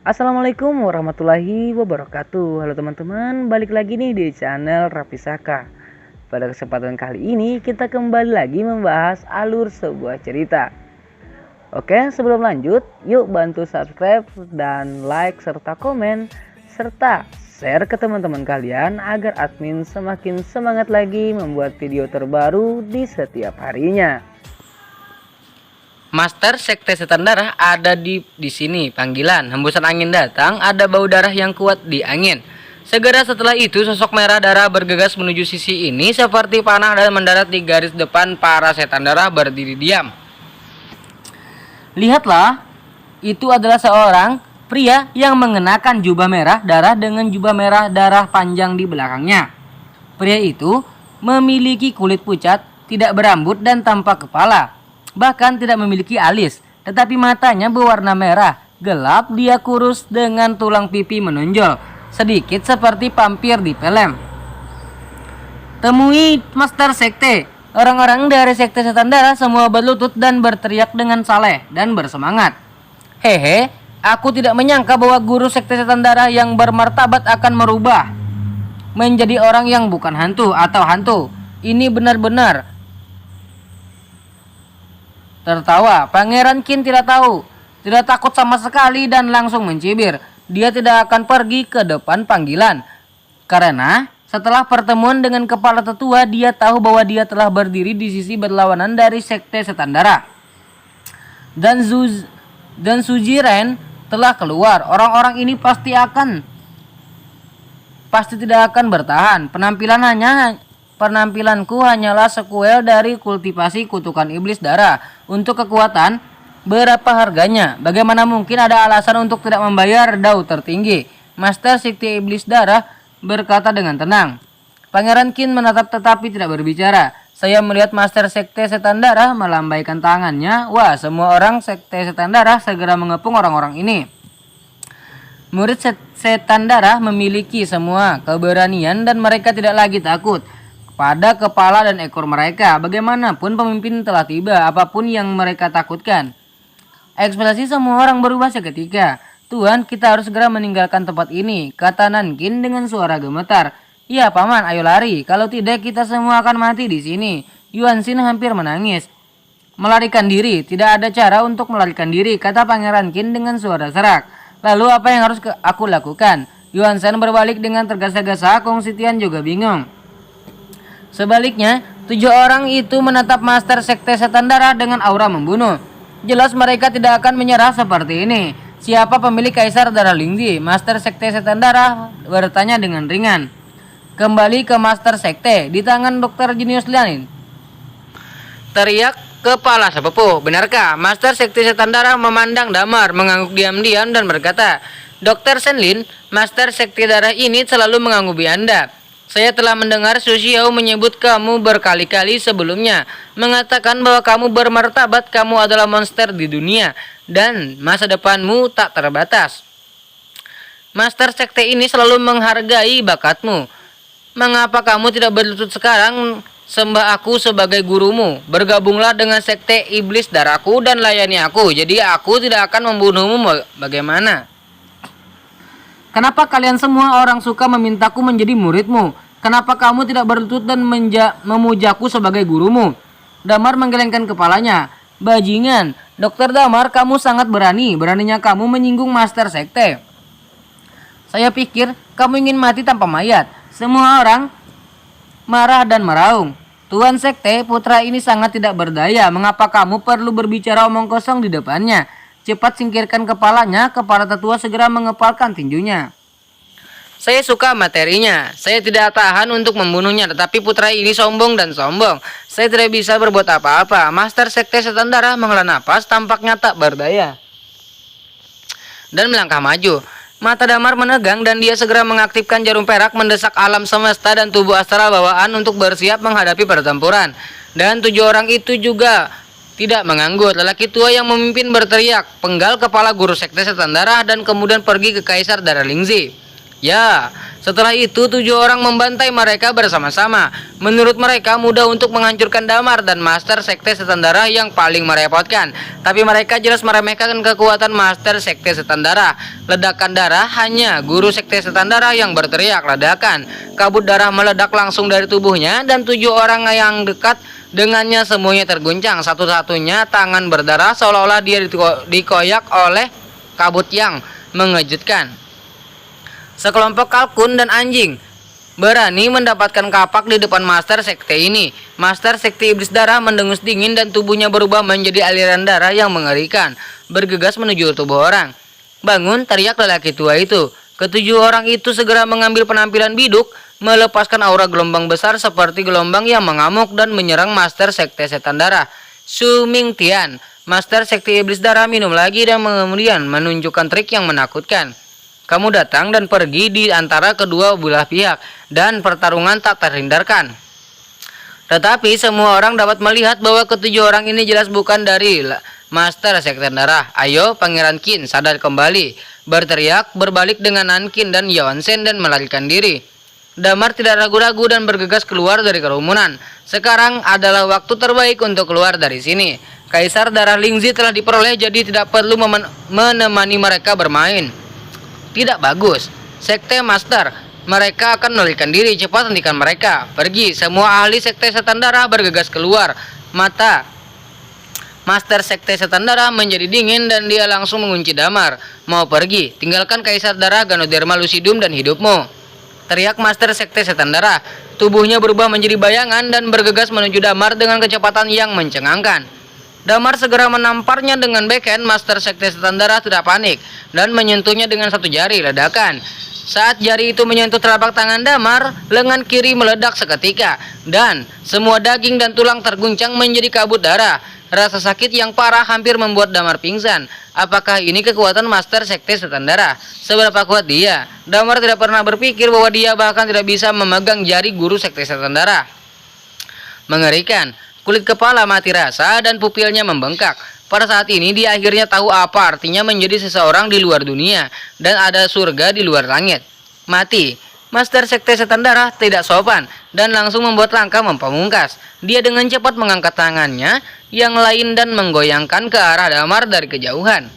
Assalamualaikum warahmatullahi wabarakatuh. Halo teman-teman, balik lagi nih di channel Rapisaka. Pada kesempatan kali ini kita kembali lagi membahas alur sebuah cerita. Oke, sebelum lanjut, yuk bantu subscribe dan like serta komen serta share ke teman-teman kalian agar admin semakin semangat lagi membuat video terbaru di setiap harinya. Master Sekte Setan Darah ada di sini. Panggilan, hembusan angin datang, ada bau darah yang kuat di angin. Segera setelah itu sosok merah darah bergegas menuju sisi ini seperti panah dan mendarat di garis depan. Para setan darah berdiri diam. Lihatlah, itu adalah seorang pria yang mengenakan jubah merah darah dengan jubah merah darah panjang di belakangnya. Pria itu memiliki kulit pucat, tidak berambut dan tanpa kepala. Bahkan tidak memiliki alis, tetapi matanya berwarna merah, gelap, dia kurus dengan tulang pipi menonjol, sedikit seperti vampir di film. Temui Master Sekte. Orang-orang dari Sekte Setan Darah semua berlutut dan berteriak dengan saleh dan bersemangat. Hehe, aku tidak menyangka bahwa guru Sekte Setan Darah yang bermartabat akan merubah menjadi orang yang bukan hantu atau hantu. Ini benar-benar tertawa. Pangeran Qin tidak takut sama sekali dan langsung mencibir. Dia tidak akan pergi ke depan panggilan. Karena setelah pertemuan dengan kepala tetua, dia tahu bahwa dia telah berdiri di sisi berlawanan dari Sekte Setan Darah. Dan Sujiren telah keluar. Orang-orang ini pasti tidak akan bertahan. Penampilanku hanyalah sekuel dari kultivasi kutukan iblis darah. Untuk kekuatan, berapa harganya? Bagaimana mungkin ada alasan untuk tidak membayar dau tertinggi? Master Sekte Iblis Darah berkata dengan tenang. Pangeran Qin menatap tetapi tidak berbicara. Saya melihat Master Sekte Setan Darah melambaikan tangannya. Wah, semua orang Sekte Setan Darah segera mengepung orang-orang ini. Murid Setan Darah memiliki semua keberanian dan mereka tidak lagi takut pada kepala dan ekor mereka. Bagaimanapun pemimpin telah tiba, apapun yang mereka takutkan. Ekspresi semua orang berubah seketika. Tuan, kita harus segera meninggalkan tempat ini, kata Nankin dengan suara gemetar. Ya paman, ayo lari. Kalau tidak kita semua akan mati di sini. Yuan Xin hampir menangis. Melarikan diri, tidak ada cara untuk melarikan diri, kata Pangeran Qin dengan suara serak. Lalu apa yang harus aku lakukan? Yuan Shen berbalik dengan tergesa-gesa. Kong Sitian juga bingung. Sebaliknya, 7 orang itu menatap Master Sekte Setan Darah dengan aura membunuh. Jelas mereka tidak akan menyerah seperti ini. Siapa pemilik Kaisar Darah Lingzi? Master Sekte Setan Darah bertanya dengan ringan. Kembali ke Master Sekte, di tangan Dr. Jenius Lianin teriak kepala sepupu. Benarkah? Master Sekte Setan Darah memandang Damar, mengangguk diam-diam dan berkata, Dr. Senlin, Master Sekte Darah ini selalu mengangguk Anda. Saya telah mendengar Su Xiao menyebut kamu berkali-kali sebelumnya, mengatakan bahwa kamu bermartabat, kamu adalah monster di dunia, dan masa depanmu tak terbatas. Master Sekte ini selalu menghargai bakatmu. Mengapa kamu tidak berlutut sekarang? Sembah aku sebagai gurumu. Bergabunglah dengan Sekte Iblis Darahku dan layani aku. Jadi aku tidak akan membunuhmu. Bagaimana? Kenapa kalian semua orang suka memintaku menjadi muridmu? Kenapa kamu tidak berlutut dan memujaku sebagai gurumu? Damar menggelengkan kepalanya. Bajingan, Dokter Damar, kamu sangat berani. Beraninya kamu menyinggung Master Sekte. Saya pikir kamu ingin mati tanpa mayat. Semua orang marah dan meraung. Tuan Sekte, putra ini sangat tidak berdaya. Mengapa kamu perlu berbicara omong kosong di depannya? Cepat singkirkan kepalanya. Kepala tetua segera mengepalkan tinjunya. Saya suka materinya. Saya tidak tahan untuk membunuhnya, tetapi putra ini sombong dan sombong. Saya tidak bisa berbuat apa-apa. Master Sekte Setan Darah menghela napas, tampaknya tak berdaya dan melangkah maju. Mata Damar menegang dan dia segera mengaktifkan jarum perak, mendesak alam semesta dan tubuh astral bawaan untuk bersiap menghadapi pertempuran. Dan 7 orang itu juga tidak menganggur. Lelaki tua yang memimpin berteriak, penggal kepala guru Sekte Setan Darah dan kemudian pergi ke Kaisar Darah Lingzi. Ya, setelah itu 7 orang membantai mereka bersama-sama. Menurut mereka mudah untuk menghancurkan Damar dan Master Sekte Setan Darah yang paling merepotkan. Tapi mereka jelas meremehkan kekuatan Master Sekte Setan Darah. Ledakan darah, hanya Guru Sekte Setan Darah yang berteriak ledakan. Kabut darah meledak langsung dari tubuhnya dan 7 orang yang dekat dengannya semuanya terguncang. Satu-satunya tangan berdarah seolah-olah dia dikoyak oleh kabut yang mengejutkan. Sekelompok kalkun dan anjing berani mendapatkan kapak di depan Master Sekte ini. Master Sekte Iblis Darah mendengus dingin dan tubuhnya berubah menjadi aliran darah yang mengerikan, bergegas menuju tubuh orang. Bangun, teriak lelaki tua itu. Ketujuh orang itu segera mengambil penampilan biduk, melepaskan aura gelombang besar seperti gelombang yang mengamuk dan menyerang Master Sekte Setan Darah. Su Mingtian, Master Sekte Iblis Darah minum lagi dan kemudian menunjukkan trik yang menakutkan. Kamu datang dan pergi di antara kedua belah pihak dan pertarungan tak terhindarkan. Tetapi semua orang dapat melihat bahwa ketujuh orang ini jelas bukan dari Master Sekte Darah. Ayo Pangeran Qin, sadar kembali, berteriak berbalik dengan Nankin dan Yawansen dan melarikan diri. Damar tidak ragu-ragu dan bergegas keluar dari kerumunan. Sekarang adalah waktu terbaik untuk keluar dari sini. Kaisar Darah Lingzi telah diperoleh, jadi tidak perlu menemani mereka bermain. Tidak bagus. Sekte Master, mereka akan melarikan diri. Cepat hentikan mereka. Pergi. Semua ahli Sekte Setan Darah bergegas keluar. Mata Master Sekte Setan Darah menjadi dingin dan dia langsung mengunci Damar. Mau pergi? Tinggalkan Kaisar Darah Ganoderma Lucidum dan hidupmu. Teriak Master Sekte Setan Darah. Tubuhnya berubah menjadi bayangan dan bergegas menuju Damar dengan kecepatan yang mencengangkan. Damar segera menamparnya dengan backhand. Master Sekte Setan Darah tidak panik dan menyentuhnya dengan satu jari. Ledakan. Saat jari itu menyentuh telapak tangan Damar, lengan kiri meledak seketika dan semua daging dan tulang terguncang menjadi kabut darah. Rasa sakit yang parah hampir membuat Damar pingsan. Apakah ini kekuatan Master Sekte Setan Darah? Seberapa kuat dia? Damar tidak pernah berpikir bahwa dia bahkan tidak bisa memegang jari Guru Sekte Setan Darah. Mengerikan. Kulit kepala mati rasa dan pupilnya membengkak. Pada saat ini dia akhirnya tahu apa artinya menjadi seseorang di luar dunia dan ada surga di luar langit. Mati. Master Sekte Setan Darah tidak sopan dan langsung membuat langkah mempamungkas. Dia dengan cepat mengangkat tangannya yang lain dan menggoyangkan ke arah Damar dari kejauhan.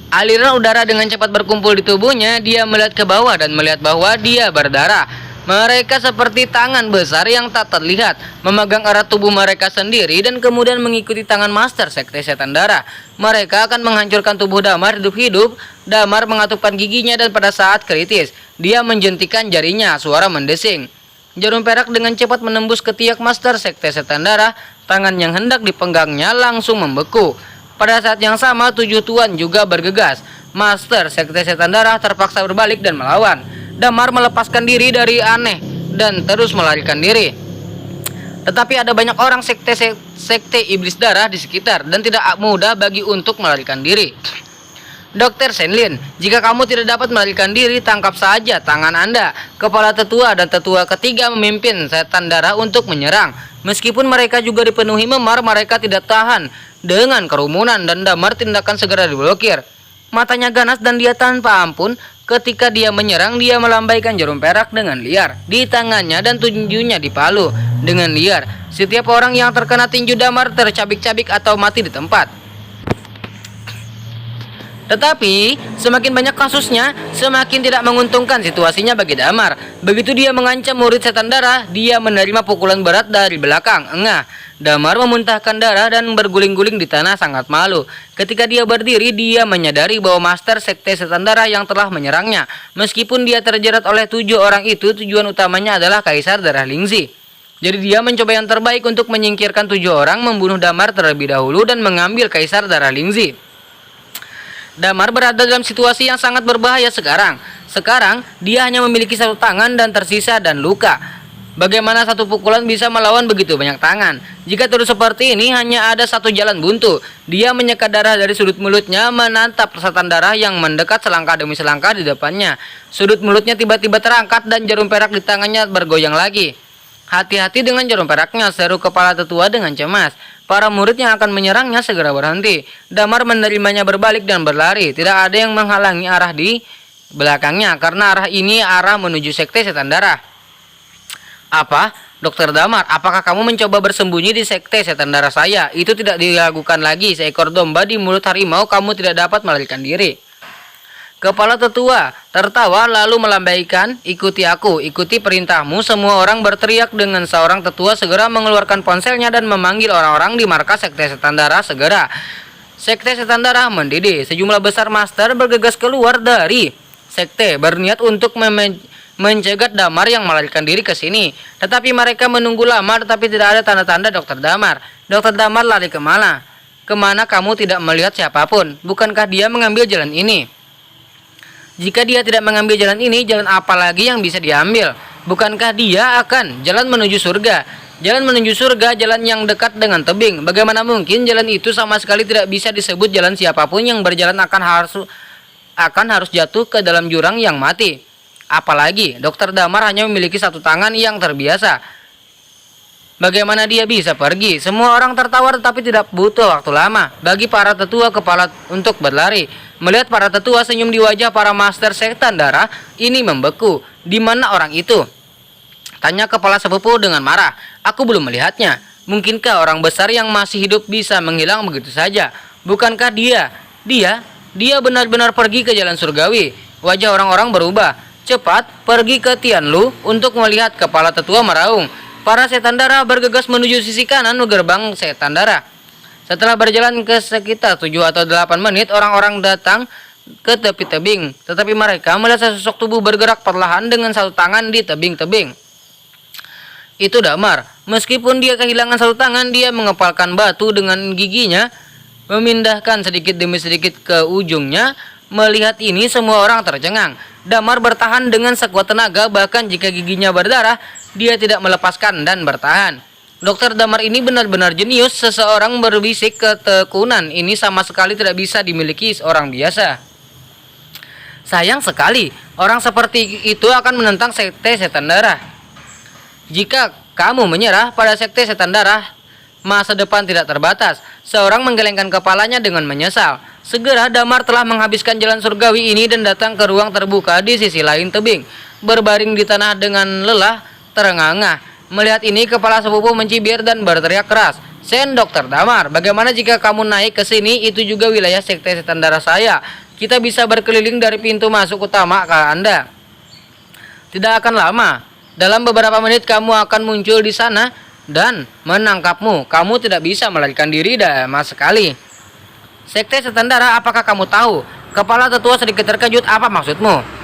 Aliran udara dengan cepat berkumpul di tubuhnya. Dia melihat ke bawah dan melihat bahwa dia berdarah. Mereka seperti tangan besar yang tak terlihat memegang erat tubuh mereka sendiri dan kemudian mengikuti tangan Master Sekte Setan Darah. Mereka akan menghancurkan tubuh Damar hidup-hidup. Damar mengatupkan giginya dan pada saat kritis dia menjentikan jarinya. Suara mendesing. Jarum perak dengan cepat menembus ketiak Master Sekte Setan Darah. Tangan yang hendak dipenggangnya langsung membeku. Pada saat yang sama 7 tuan juga bergegas. Master Sekte Setan Darah terpaksa berbalik dan melawan. Damar melepaskan diri dari aneh dan terus melarikan diri. Tetapi ada banyak orang sekte Iblis Darah di sekitar dan tidak mudah bagi untuk melarikan diri. Dr. Shenlin, jika kamu tidak dapat melarikan diri, tangkap saja tangan Anda. Kepala tetua dan tetua ketiga memimpin Setan Darah untuk menyerang. Meskipun mereka juga dipenuhi memar, mereka tidak tahan dengan kerumunan dan Damar tindakan segera diblokir. Matanya ganas dan dia tanpa ampun. Ketika dia menyerang, dia melambaikan jarum perak dengan liar di tangannya dan tinjunya dipalu dengan liar. Setiap orang yang terkena tinju Damar tercabik-cabik atau mati di tempat. Tetapi semakin banyak kasusnya, semakin tidak menguntungkan situasinya bagi Damar. Begitu dia mengancam murid Setan Darah, dia menerima pukulan berat dari belakang. Engah. Damar memuntahkan darah dan berguling-guling di tanah sangat malu. Ketika dia berdiri, dia menyadari bahwa Master Sekte Setan Darah yang telah menyerangnya. Meskipun dia terjerat oleh 7 orang itu, tujuan utamanya adalah Kaisar Darah Lingzi. Jadi dia mencoba yang terbaik untuk menyingkirkan 7 orang, membunuh Damar terlebih dahulu dan mengambil Kaisar Darah Lingzi. Damar berada dalam situasi yang sangat berbahaya sekarang. Sekarang dia hanya memiliki satu tangan dan tersisa dan luka. Bagaimana satu pukulan bisa melawan begitu banyak tangan? Jika terus seperti ini, hanya ada satu jalan buntu. Dia menyeka darah dari sudut mulutnya, menatap Setan Darah yang mendekat selangkah demi selangkah di depannya. Sudut mulutnya tiba-tiba terangkat dan jarum perak di tangannya bergoyang lagi. Hati-hati dengan jarum peraknya, seru kepala tetua dengan cemas. Para murid yang akan menyerangnya segera berhenti. Damar menerimanya berbalik dan berlari. Tidak ada yang menghalangi arah belakangnya, karena arah ini arah menuju sekte setan darah. Apa? Dokter Damar, apakah kamu mencoba bersembunyi di sekte setan darah saya? Itu tidak dilakukan lagi. Seekor domba di mulut harimau, kamu tidak dapat melarikan diri. Kepala tetua tertawa lalu melambaikan, ikuti aku, ikuti perintahmu. Semua orang berteriak dengan seorang tetua segera mengeluarkan ponselnya dan memanggil orang-orang di markas sekte setan darah segera. Sekte setan darah mendidih. Sejumlah besar master bergegas keluar dari sekte berniat untuk mencegat Damar yang melarikan diri ke sini. Tetapi mereka menunggu lama tetapi tidak ada tanda-tanda Dokter Damar. Dokter Damar lari kemana? Kemana kamu tidak melihat siapapun? Bukankah dia mengambil jalan ini? Jika dia tidak mengambil jalan ini, jalan apa lagi yang bisa diambil? Bukankah dia akan jalan menuju surga? Jalan menuju surga, jalan yang dekat dengan tebing. Bagaimana mungkin jalan itu sama sekali tidak bisa disebut jalan siapapun yang berjalan akan harus jatuh ke dalam jurang yang mati. Apalagi Dokter Damar hanya memiliki satu tangan yang terbiasa. Bagaimana dia bisa pergi? Semua orang tertawa tetapi tidak butuh waktu lama bagi para tetua kepala untuk berlari. Melihat para tetua senyum di wajah para master setan darah ini membeku. Di mana orang itu? Tanya kepala sepupu dengan marah. Aku belum melihatnya. Mungkinkah orang besar yang masih hidup bisa menghilang begitu saja? Bukankah dia benar-benar pergi ke jalan surgawi? Wajah orang-orang berubah. Cepat pergi ke Tianlu untuk melihat. Kepala tetua meraung. Para setan darah bergegas menuju sisi kanan gerbang setan darah. Setelah berjalan ke sekitar 7 atau 8 menit, orang-orang datang ke tepi tebing. Tetapi mereka melihat sesosok tubuh bergerak perlahan dengan satu tangan di tebing-tebing. Itu Damar. Meskipun dia kehilangan satu tangan, dia mengepalkan batu dengan giginya, memindahkan sedikit demi sedikit ke ujungnya. Melihat ini, semua orang tercengang. Damar bertahan dengan sekuat tenaga, bahkan jika giginya berdarah, dia tidak melepaskan dan bertahan. Dokter Damar ini benar-benar jenius. Seseorang berbisik, ketekunan ini sama sekali tidak bisa dimiliki orang biasa. Sayang sekali, orang seperti itu akan menentang sekte setan darah. Jika kamu menyerah pada sekte setan darah, masa depan tidak terbatas. Seorang menggelengkan kepalanya dengan menyesal. Segera Damar telah menghabiskan jalan surgawi ini dan datang ke ruang terbuka di sisi lain tebing. Berbaring di tanah dengan lelah, terengah-engah. Melihat ini, kepala sepupu mencibir dan berteriak keras. Sen Dokter Damar, bagaimana jika kamu naik ke sini? Itu juga wilayah sekte setan darah saya. Kita bisa berkeliling dari pintu masuk utama ke Anda. Tidak akan lama. Dalam beberapa menit kamu akan muncul di sana dan menangkapmu. Kamu tidak bisa melarikan diri sama sekali. Sekte setan darah, apakah kamu tahu? Kepala tetua sedikit terkejut. Apa maksudmu?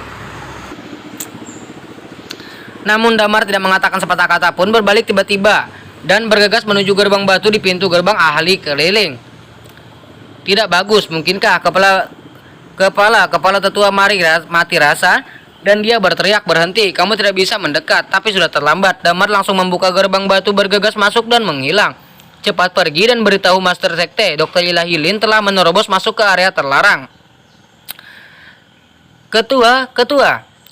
Namun Damar tidak mengatakan sepatah kata pun, berbalik tiba-tiba dan bergegas menuju gerbang batu di pintu gerbang ahli keliling. Tidak bagus, mungkinkah kepala tetua mati rasa dan dia berteriak, berhenti, kamu tidak bisa mendekat. Tapi sudah terlambat. Damar langsung membuka gerbang batu, bergegas masuk dan menghilang. Cepat pergi dan beritahu Master Sekte, Dr. Ilahi Lin telah menerobos masuk ke area terlarang. Ketua,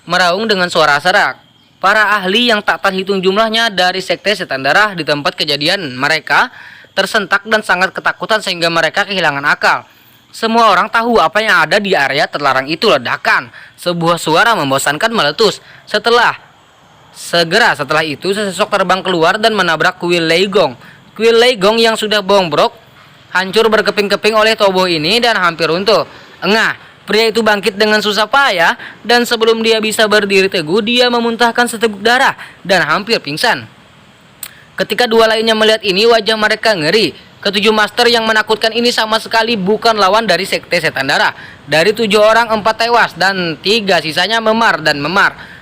meraung dengan suara serak. Para ahli yang tak terhitung jumlahnya dari sekte setan darah di tempat kejadian mereka tersentak dan sangat ketakutan sehingga mereka kehilangan akal. Semua orang tahu apa yang ada di area terlarang itu. Ledakan. Sebuah suara membosankan meletus. Segera setelah itu sesosok terbang keluar dan menabrak kuil Leigong. Kuil Leigong yang sudah bobrok hancur berkeping-keping oleh tubuh ini dan hampir runtuh. Engah. Pria itu bangkit dengan susah payah dan sebelum dia bisa berdiri teguh, dia memuntahkan seteguk darah dan hampir pingsan. Ketika dua lainnya melihat ini, wajah mereka ngeri. Ketujuh master yang menakutkan ini sama sekali bukan lawan dari sekte setan darah. Dari 7 orang, 4 tewas dan 3 sisanya memar.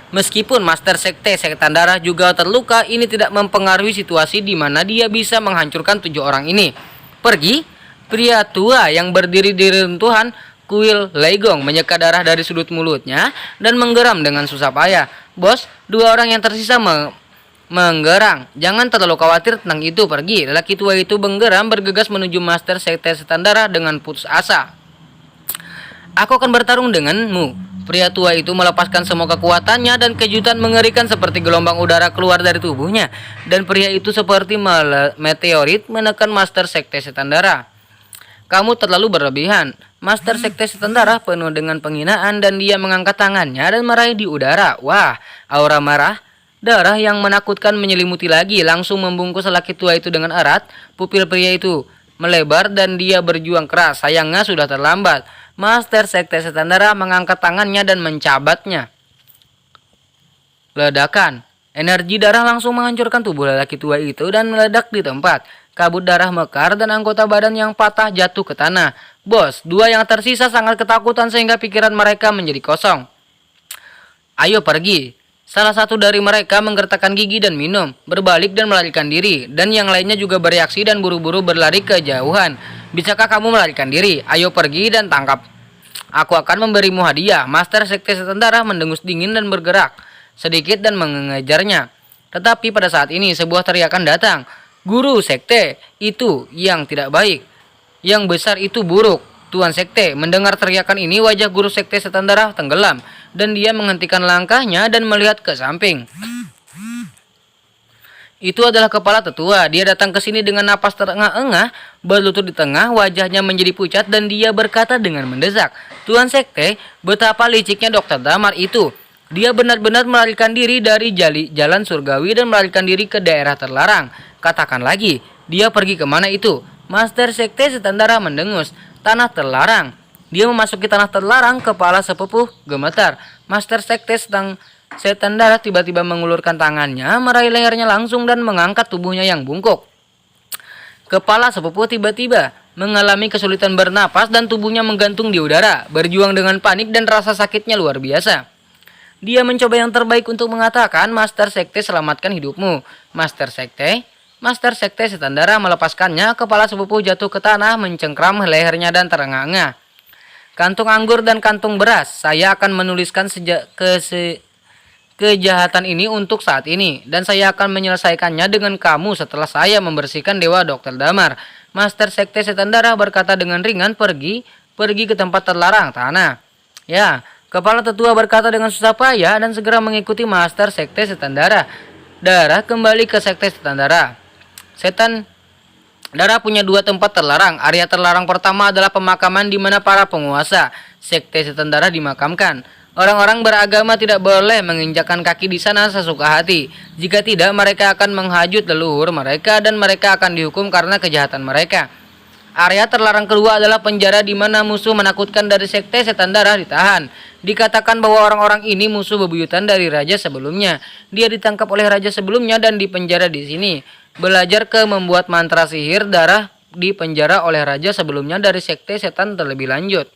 Meskipun master sekte setan darah juga terluka, ini tidak mempengaruhi situasi di mana dia bisa menghancurkan 7 orang ini. Pergi, pria tua yang berdiri di runtuhan kuil Leigong menyeka darah dari sudut mulutnya dan menggeram dengan susah payah. Bos, 2 orang yang tersisa menggerang. Jangan terlalu khawatir tentang itu, pergi. Lelaki tua itu menggeram bergegas menuju master sekte setan darah dengan putus asa. Aku akan bertarung denganmu. Pria tua itu melepaskan semua kekuatannya dan kejutan mengerikan seperti gelombang udara keluar dari tubuhnya. Dan pria itu seperti meteorit menekan master sekte setan darah. Kamu terlalu berlebihan. Master Sekte Setan Darah penuh dengan penghinaan dan dia mengangkat tangannya dan meraih di udara. Wah, aura marah darah yang menakutkan menyelimuti lagi, langsung membungkus lelaki tua itu dengan erat. Pupil pria itu melebar dan dia berjuang keras. Sayangnya sudah terlambat. Master Sekte Setan Darah mengangkat tangannya dan mencabatnya. Ledakan. Energi darah langsung menghancurkan tubuh lelaki tua itu dan meledak di tempat. Kabut darah mekar dan anggota badan yang patah jatuh ke tanah. Bos, dua yang tersisa sangat ketakutan sehingga pikiran mereka menjadi kosong. Ayo pergi. Salah satu dari mereka menggertakkan gigi dan minum, berbalik dan melarikan diri. Dan yang lainnya juga bereaksi dan buru-buru berlari ke jauhan. Bisakah kamu melarikan diri? Ayo pergi dan tangkap. Aku akan memberimu hadiah. Master Sekte Setan Darah mendengus dingin dan bergerak sedikit dan mengejarnya. Tetapi pada saat ini sebuah teriakan datang. Guru Sekte itu yang tidak baik. Yang besar itu buruk. Tuan Sekte mendengar teriakan ini, wajah Guru Sekte Setan Darah tenggelam. Dan dia menghentikan langkahnya dan melihat ke samping. Itu adalah kepala tetua. Dia datang ke sini dengan napas terengah-engah, berlutut di tengah, wajahnya menjadi pucat dan dia berkata dengan mendesak. Tuan Sekte, betapa liciknya Dokter Damar itu. Dia benar-benar melarikan diri dari jalan surgawi dan melarikan diri ke daerah terlarang. Katakan lagi, dia pergi kemana itu? Master Sekte Setan Darah mendengus. Tanah terlarang. Dia memasuki tanah terlarang, kepala sepupuh gemetar. Master Sekte Setan Darah tiba-tiba mengulurkan tangannya, meraih lehernya langsung dan mengangkat tubuhnya yang bungkuk. Kepala sepupuh tiba-tiba mengalami kesulitan bernapas dan tubuhnya menggantung di udara, berjuang dengan panik dan rasa sakitnya luar biasa. Dia mencoba yang terbaik untuk mengatakan, Master Sekte selamatkan hidupmu. Master Sekte Setan Darah melepaskannya, kepala sepupuh jatuh ke tanah, mencengkram lehernya dan terengah-engah. Kantung anggur dan kantung beras, saya akan menuliskan kejahatan ini untuk saat ini. Dan saya akan menyelesaikannya dengan kamu setelah saya membersihkan Dewa Dokter Damar. Master Sekte Setan Darah berkata dengan ringan, pergi ke tempat terlarang tanah. Ya, kepala tetua berkata dengan susah payah dan segera mengikuti Master Sekte Setan Darah. Darah kembali ke Sekte Setan Darah. Setan Darah punya dua tempat terlarang. Area terlarang pertama adalah pemakaman di mana para penguasa Sekte Setan Darah dimakamkan. Orang-orang beragama tidak boleh menginjakkan kaki di sana sesuka hati. Jika tidak, mereka akan menghajut leluhur mereka dan mereka akan dihukum karena kejahatan mereka. Area terlarang kedua adalah penjara di mana musuh menakutkan dari Sekte Setan Darah ditahan. Dikatakan bahwa orang-orang ini musuh bebuyutan dari raja sebelumnya. Dia ditangkap oleh raja sebelumnya dan dipenjara di sini. Belajar ke membuat mantra sihir darah di penjara oleh raja sebelumnya dari Sekte Setan terlebih lanjut.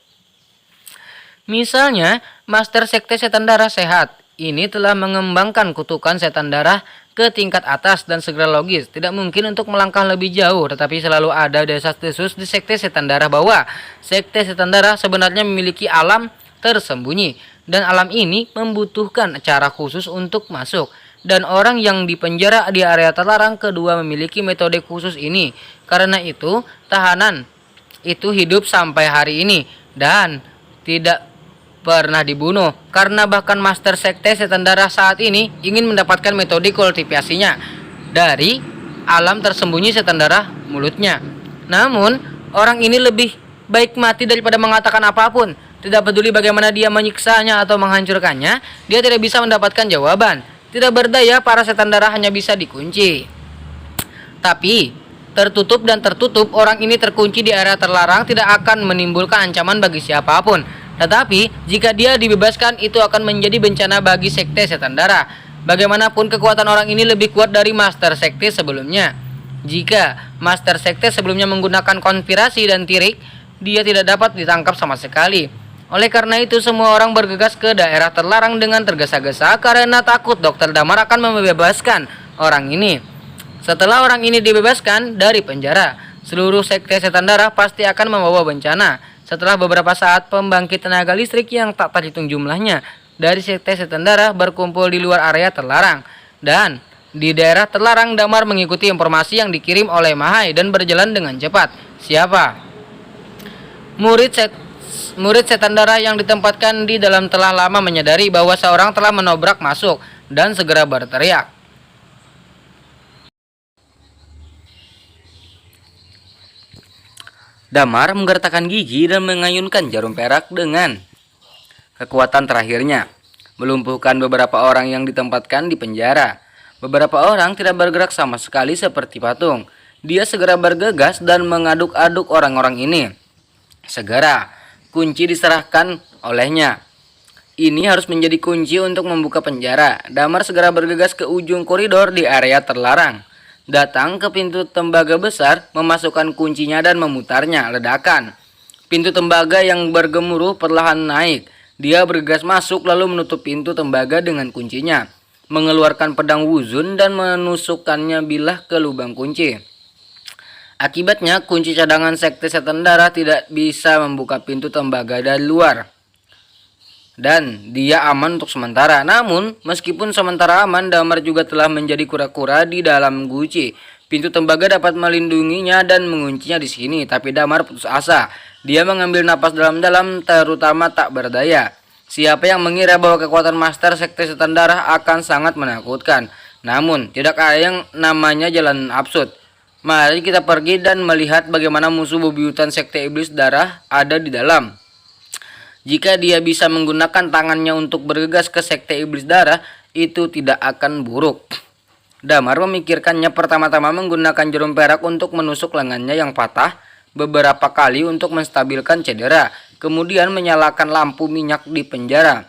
Misalnya, Master Sekte Setan Darah sehat. Ini telah mengembangkan kutukan Setan Darah ke tingkat atas dan segera logis. Tidak mungkin untuk melangkah lebih jauh, tetapi selalu ada desas-desus di Sekte Setan Darah bahwa Sekte Setan Darah sebenarnya memiliki alam tersembunyi. Dan alam ini membutuhkan cara khusus untuk masuk. Dan orang yang dipenjara di area terlarang kedua memiliki metode khusus ini. Karena itu, tahanan itu hidup sampai hari ini dan tidak pernah dibunuh. Karena bahkan Master Sekte Setan Darah saat ini ingin mendapatkan metode kultivasinya dari alam tersembunyi Setan Darah mulutnya. Namun, orang ini lebih baik mati daripada mengatakan apapun. Tidak peduli bagaimana dia menyiksanya atau menghancurkannya, dia tidak bisa mendapatkan jawaban. Tidak berdaya, para Setan Darah hanya bisa dikunci. Tapi, tertutup dan tertutup, orang ini terkunci di area terlarang tidak akan menimbulkan ancaman bagi siapapun. Tetapi, jika dia dibebaskan, itu akan menjadi bencana bagi Sekte Setan Darah. Bagaimanapun kekuatan orang ini lebih kuat dari Master Sekte sebelumnya. Jika Master Sekte sebelumnya menggunakan konspirasi dan tirik, dia tidak dapat ditangkap sama sekali. Oleh karena itu, semua orang bergegas ke daerah terlarang dengan tergesa-gesa karena takut Dokter Damar akan membebaskan orang ini. Setelah orang ini dibebaskan dari penjara, seluruh Sekte Setan Darah pasti akan membawa bencana. Setelah beberapa saat, pembangkit tenaga listrik yang tak terhitung jumlahnya dari Sekte Setan Darah berkumpul di luar area terlarang. Dan di daerah terlarang, Damar mengikuti informasi yang dikirim oleh Mahai dan berjalan dengan cepat. Siapa? Murid Setan Darah yang ditempatkan di dalam telah lama menyadari bahwa seorang telah menobrak masuk dan segera berteriak. Damar menggertakkan gigi dan mengayunkan jarum perak dengan kekuatan terakhirnya, melumpuhkan beberapa orang yang ditempatkan di penjara. Beberapa orang tidak bergerak sama sekali seperti patung. Dia segera bergegas dan mengaduk-aduk orang-orang ini. Segera, kunci diserahkan olehnya. Ini harus menjadi kunci untuk membuka penjara. Damar segera bergegas ke ujung koridor di area terlarang. Datang ke pintu tembaga besar, memasukkan kuncinya dan memutarnya. Ledakan. Pintu tembaga yang bergemuruh perlahan naik. Dia bergegas masuk lalu menutup pintu tembaga dengan kuncinya. Mengeluarkan pedang wuzun dan menusukkannya bilah ke lubang kunci. Akibatnya, kunci cadangan Sekte Setan Darah tidak bisa membuka pintu tembaga dari luar. Dan dia aman untuk sementara. Namun, meskipun sementara aman, Damar juga telah menjadi kura-kura di dalam guci. Pintu tembaga dapat melindunginya dan menguncinya di sini, tapi Damar putus asa. Dia mengambil napas dalam-dalam, terutama tak berdaya. Siapa yang mengira bahwa kekuatan Master Sekte Setan Darah akan sangat menakutkan? Namun, tidak ada yang namanya jalan absurd. Mari kita pergi dan melihat bagaimana musuh bebuyutan Sekte Iblis Darah ada di dalam. Jika dia bisa menggunakan tangannya untuk bergegas ke Sekte Iblis Darah, itu tidak akan buruk. Damar memikirkannya, pertama-tama menggunakan jarum perak untuk menusuk lengannya yang patah beberapa kali untuk menstabilkan cedera. Kemudian menyalakan lampu minyak di penjara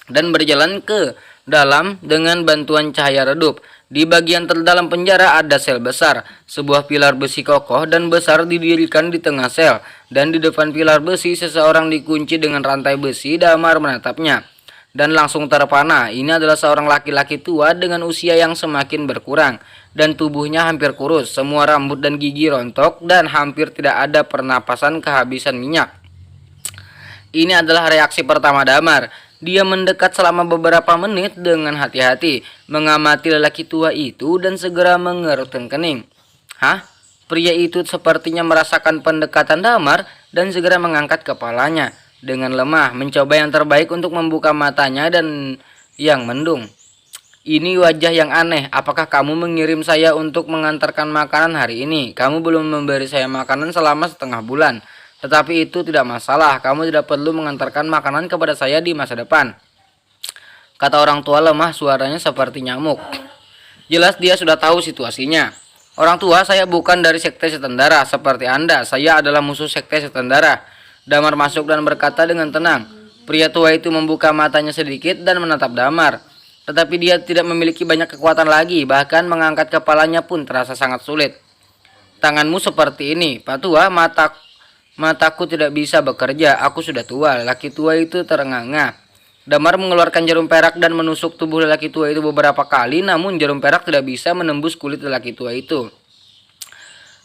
dan berjalan ke dalam dengan bantuan cahaya redup. Di bagian terdalam penjara ada sel besar. Sebuah pilar besi kokoh dan besar didirikan di tengah sel. Dan di depan pilar besi seseorang dikunci dengan rantai besi. Damar menatapnya dan langsung terpana. Ini adalah seorang laki-laki tua dengan usia yang semakin berkurang. Dan tubuhnya hampir kurus. Semua rambut dan gigi rontok dan hampir tidak ada pernapasan kehabisan minyak. Ini adalah reaksi pertama Damar. Dia mendekat selama beberapa menit dengan hati-hati, mengamati lelaki tua itu dan segera mengerutkan kening. Hah? Pria itu sepertinya merasakan pendekatan Damar dan segera mengangkat kepalanya. Dengan lemah, mencoba yang terbaik untuk membuka matanya dan yang mendung. Ini wajah yang aneh. Apakah kamu mengirim saya untuk mengantarkan makanan hari ini? Kamu belum memberi saya makanan selama setengah bulan. Tetapi itu tidak masalah, kamu tidak perlu mengantarkan makanan kepada saya di masa depan. Kata orang tua lemah, suaranya seperti nyamuk. Jelas dia sudah tahu situasinya. Orang tua, saya bukan dari Sekte Setan Darah seperti Anda, saya adalah musuh Sekte Setan Darah. Damar masuk dan berkata dengan tenang. Pria tua itu membuka matanya sedikit dan menatap Damar. Tetapi dia tidak memiliki banyak kekuatan lagi, bahkan mengangkat kepalanya pun terasa sangat sulit. Tanganmu seperti ini, Pak Tua, mataku tidak bisa bekerja, aku sudah tua. Lelaki tua itu terengah-engah. Damar mengeluarkan jarum perak dan menusuk tubuh lelaki tua itu beberapa kali, namun jarum perak tidak bisa menembus kulit lelaki tua itu.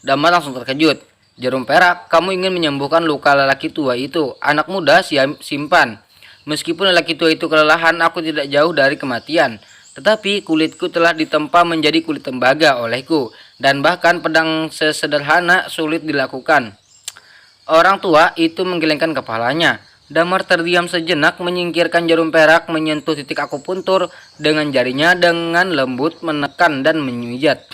Damar langsung terkejut. Jarum perak, kamu ingin menyembuhkan luka lelaki tua itu. Anak muda, simpan. Meskipun lelaki tua itu kelelahan, aku tidak jauh dari kematian. Tetapi kulitku telah ditempa menjadi kulit tembaga olehku, dan bahkan pedang sesederhana sulit dilakukan. Orang tua itu menggelengkan kepalanya. Damar terdiam sejenak, menyingkirkan jarum perak, menyentuh titik akupuntur dengan jarinya dengan lembut, menekan dan memijat.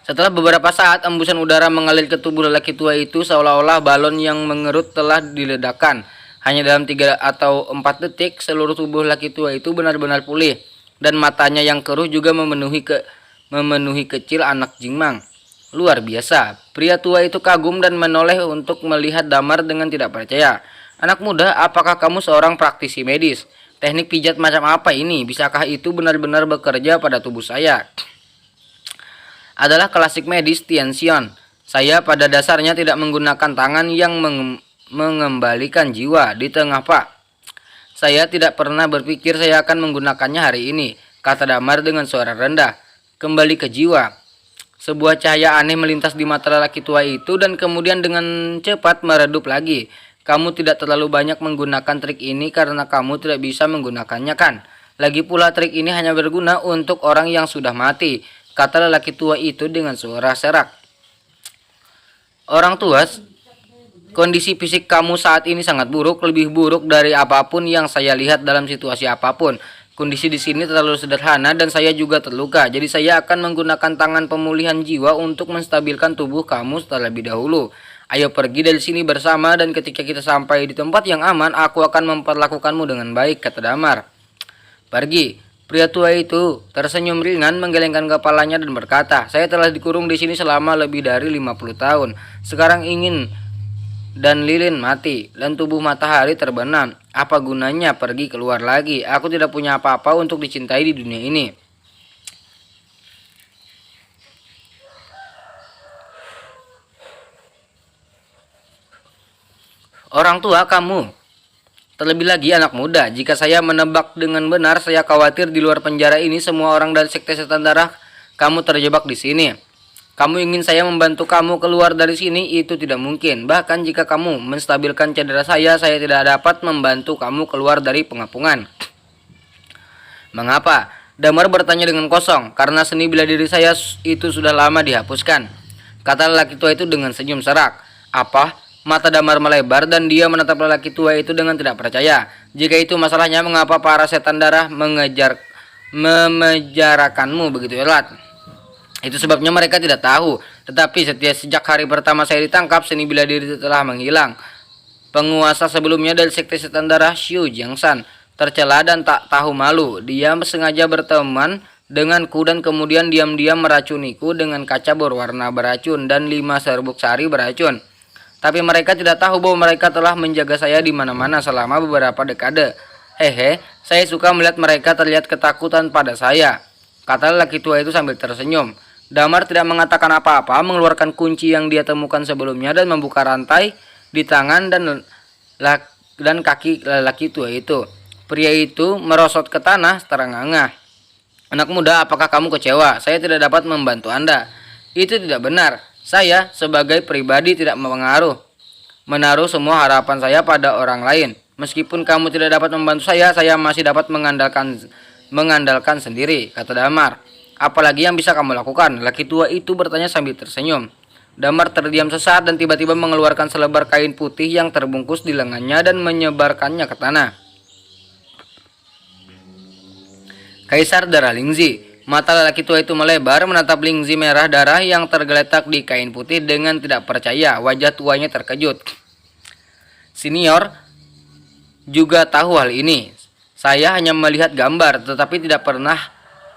Setelah beberapa saat, embusan udara mengalir ke tubuh lelaki tua itu seolah-olah balon yang mengerut telah diledakkan. Hanya dalam 3 atau 4 detik, seluruh tubuh lelaki tua itu benar-benar pulih. Dan matanya yang keruh juga memenuhi kecil anak Jingmang. Luar biasa. Pria tua itu kagum dan menoleh untuk melihat Damar dengan tidak percaya. Anak muda, apakah kamu seorang praktisi medis? Teknik pijat macam apa ini? Bisakah itu benar-benar bekerja pada tubuh saya? Adalah klasik medis Tianxian. Saya pada dasarnya tidak menggunakan tangan yang mengembalikan jiwa di tengah Pak. Saya tidak pernah berpikir saya akan menggunakannya hari ini, kata Damar dengan suara rendah. Kembali ke jiwa. Sebuah cahaya aneh melintas di mata lelaki tua itu dan kemudian dengan cepat meredup lagi. Kamu tidak terlalu banyak menggunakan trik ini karena kamu tidak bisa menggunakannya kan? Lagi pula trik ini hanya berguna untuk orang yang sudah mati, kata lelaki tua itu dengan suara serak. Orang tua, kondisi fisik kamu saat ini sangat buruk, lebih buruk dari apapun yang saya lihat dalam situasi apapun. Kondisi di sini terlalu sederhana dan saya juga terluka. Jadi saya akan menggunakan tangan pemulihan jiwa untuk menstabilkan tubuh kamu terlebih dahulu. Ayo pergi dari sini bersama dan ketika kita sampai di tempat yang aman, aku akan memperlakukanmu dengan baik, kata Damar. Pergi. Pria tua itu tersenyum ringan, menggelengkan kepalanya dan berkata, saya telah dikurung di sini selama lebih dari 50 tahun. Sekarang ingin dan lilin mati dan tubuh matahari terbenam. Apa gunanya pergi keluar lagi? Aku tidak punya apa-apa untuk dicintai di dunia ini. Orang tua kamu, terlebih lagi anak muda. Jika saya menebak dengan benar, saya khawatir di luar penjara ini semua orang dari sekte setan darah kamu terjebak di sini. Kamu ingin saya membantu kamu keluar dari sini? Itu tidak mungkin. Bahkan jika kamu menstabilkan cedera saya tidak dapat membantu kamu keluar dari pengapungan. Mengapa? Damar bertanya dengan kosong. Karena seni bela diri saya itu sudah lama dihapuskan, kata lelaki tua itu dengan senyum serak. Apa? Mata Damar melebar dan dia menatap lelaki tua itu dengan tidak percaya. Jika itu masalahnya, mengapa para setan darah memenjarakanmu begitu erat? Itu sebabnya mereka tidak tahu. Tetapi sejak hari pertama saya ditangkap, seni bela diri telah menghilang. Penguasa sebelumnya dari sekte setan darah, Xiu Jiangsan, tercela dan tak tahu malu. Dia sengaja berteman denganku dan kemudian diam-diam meracuniku dengan kaca berwarna beracun dan 5 serbuk sari beracun. Tapi mereka tidak tahu bahwa mereka telah menjaga saya di mana-mana selama beberapa dekade. Hehe, saya suka melihat mereka terlihat ketakutan pada saya, kata lelaki tua itu sambil tersenyum. Damar tidak mengatakan apa-apa, mengeluarkan kunci yang dia temukan sebelumnya dan membuka rantai di tangan dan kaki lelaki tua itu. Pria itu merosot ke tanah terengah-engah. Anak muda, apakah kamu kecewa? Saya tidak dapat membantu Anda. Itu tidak benar. Saya sebagai pribadi tidak menaruh semua harapan saya pada orang lain. Meskipun kamu tidak dapat membantu saya masih dapat mengandalkan sendiri, kata Damar. Apalagi yang bisa kamu lakukan? Laki tua itu bertanya sambil tersenyum. Damar terdiam sesaat dan tiba-tiba mengeluarkan selebar kain putih yang terbungkus di lengannya dan menyebarkannya ke tanah. Kaisar Darah Lingzi. Mata lelaki tua itu melebar menatap Lingzi merah darah yang tergeletak di kain putih dengan tidak percaya. Wajah tuanya terkejut. Senior juga tahu hal ini. Saya hanya melihat gambar, tetapi tidak pernah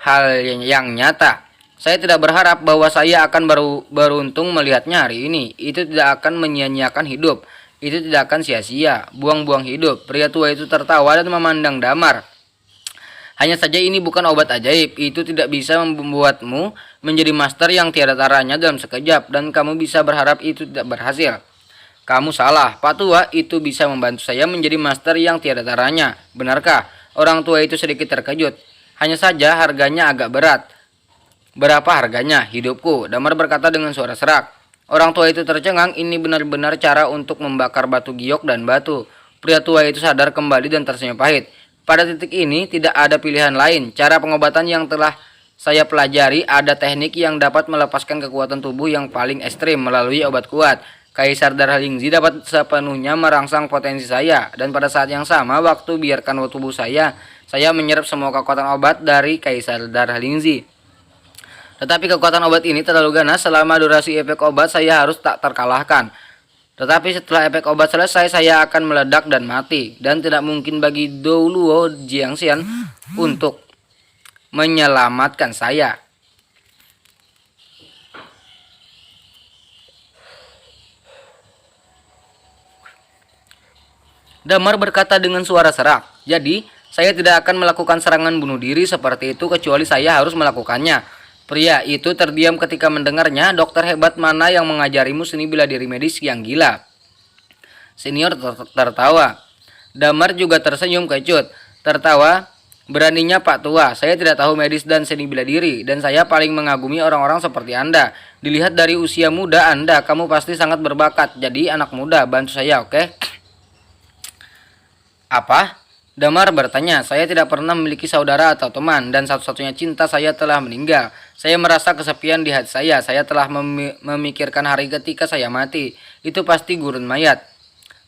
hal yang nyata. Saya tidak berharap bahwa saya akan beruntung melihatnya hari ini. Itu tidak akan menyia-nyiakan hidup. Itu tidak akan sia-sia, buang-buang hidup. Pria tua itu tertawa dan memandang Damar. Hanya saja ini bukan obat ajaib. Itu tidak bisa membuatmu menjadi master yang tiada taranya dalam sekejap. Dan kamu bisa berharap itu tidak berhasil. Kamu salah, Pak Tua. Itu bisa membantu saya menjadi master yang tiada taranya. Benarkah? Orang tua itu sedikit terkejut. Hanya saja harganya agak berat. Berapa harganya? Hidupku, Damar berkata dengan suara serak. Orang tua itu tercengang. Ini benar-benar cara untuk membakar batu giok dan batu. Pria tua itu sadar kembali dan tersenyum pahit. Pada titik ini tidak ada pilihan lain. Cara pengobatan yang telah saya pelajari, ada teknik yang dapat melepaskan kekuatan tubuh yang paling ekstrim melalui obat kuat. Kaisar Darah Lingzi dapat sepenuhnya merangsang potensi saya, dan pada saat yang sama waktu biarkan tubuh saya menyerap semua kekuatan obat dari Kaisar Darah Lingzi. Tetapi kekuatan obat ini terlalu ganas. Selama durasi efek obat saya harus tak terkalahkan. Tetapi setelah efek obat selesai, saya akan meledak dan mati. Dan tidak mungkin bagi Dou Luo Jiangxian untuk menyelamatkan saya. Damar berkata dengan suara serak. Jadi, saya tidak akan melakukan serangan bunuh diri seperti itu kecuali saya harus melakukannya. Pria itu terdiam ketika mendengarnya. Dokter hebat mana yang mengajarimu seni bela diri medis yang gila? Senior tertawa. Damar juga tersenyum kecut. Tertawa, beraninya Pak Tua. Saya tidak tahu medis dan seni bela diri. Dan saya paling mengagumi orang-orang seperti Anda. Dilihat dari usia muda Anda, kamu pasti sangat berbakat. Jadi anak muda, bantu saya, oke? Apa? Damar bertanya. Saya tidak pernah memiliki saudara atau teman, dan satu-satunya cinta saya telah meninggal. Saya merasa kesepian di hati saya. Saya telah memikirkan hari ketika saya mati. Itu pasti gurun mayat.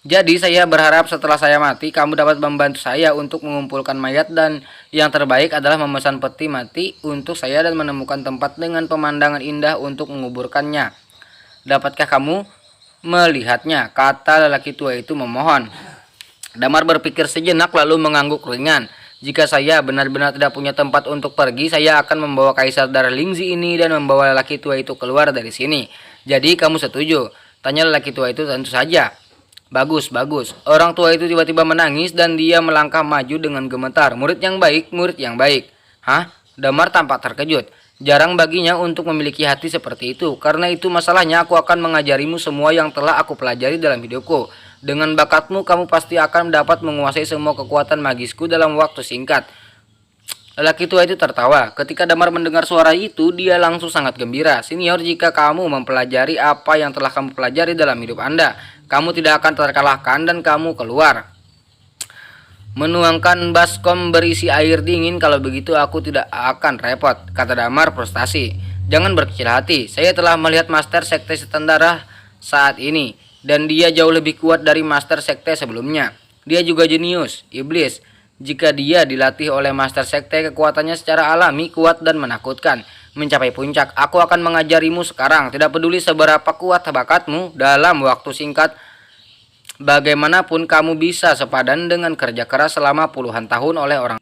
Jadi saya berharap setelah saya mati, kamu dapat membantu saya untuk mengumpulkan mayat, dan yang terbaik adalah memesan peti mati untuk saya dan menemukan tempat dengan pemandangan indah untuk menguburkannya. Dapatkah kamu melihatnya, kata lelaki tua itu memohon. Damar berpikir sejenak lalu mengangguk ringan. Jika saya benar-benar tidak punya tempat untuk pergi, saya akan membawa Kaisar Darlingzi ini dan membawa lelaki tua itu keluar dari sini. Jadi kamu setuju? Tanya lelaki tua itu. Tentu saja. Bagus, bagus. Orang tua itu tiba-tiba menangis dan dia melangkah maju dengan gemetar. Murid yang baik, murid yang baik. Hah? Damar tampak terkejut. Jarang baginya untuk memiliki hati seperti itu. Karena itu masalahnya, aku akan mengajarimu semua yang telah aku pelajari dalam hidupku. Dengan bakatmu, kamu pasti akan dapat menguasai semua kekuatan magisku dalam waktu singkat. Lelaki tua itu tertawa. Ketika Damar mendengar suara itu, dia langsung sangat gembira. Senior, jika kamu mempelajari apa yang telah kamu pelajari dalam hidup Anda, kamu tidak akan terkalahkan dan kamu keluar. Menuangkan baskom berisi air dingin, kalau begitu aku tidak akan repot, kata Damar frustasi. Jangan berkecil hati, saya telah melihat Master Sekte Setan Darah saat ini. Dan dia jauh lebih kuat dari Master Sekte sebelumnya. Dia juga jenius, iblis. Jika dia dilatih oleh Master Sekte, kekuatannya secara alami kuat dan menakutkan. Mencapai puncak, aku akan mengajarimu sekarang. Tidak peduli seberapa kuat bakatmu, dalam waktu singkat, bagaimanapun kamu bisa sepadan dengan kerja keras selama puluhan tahun oleh orang.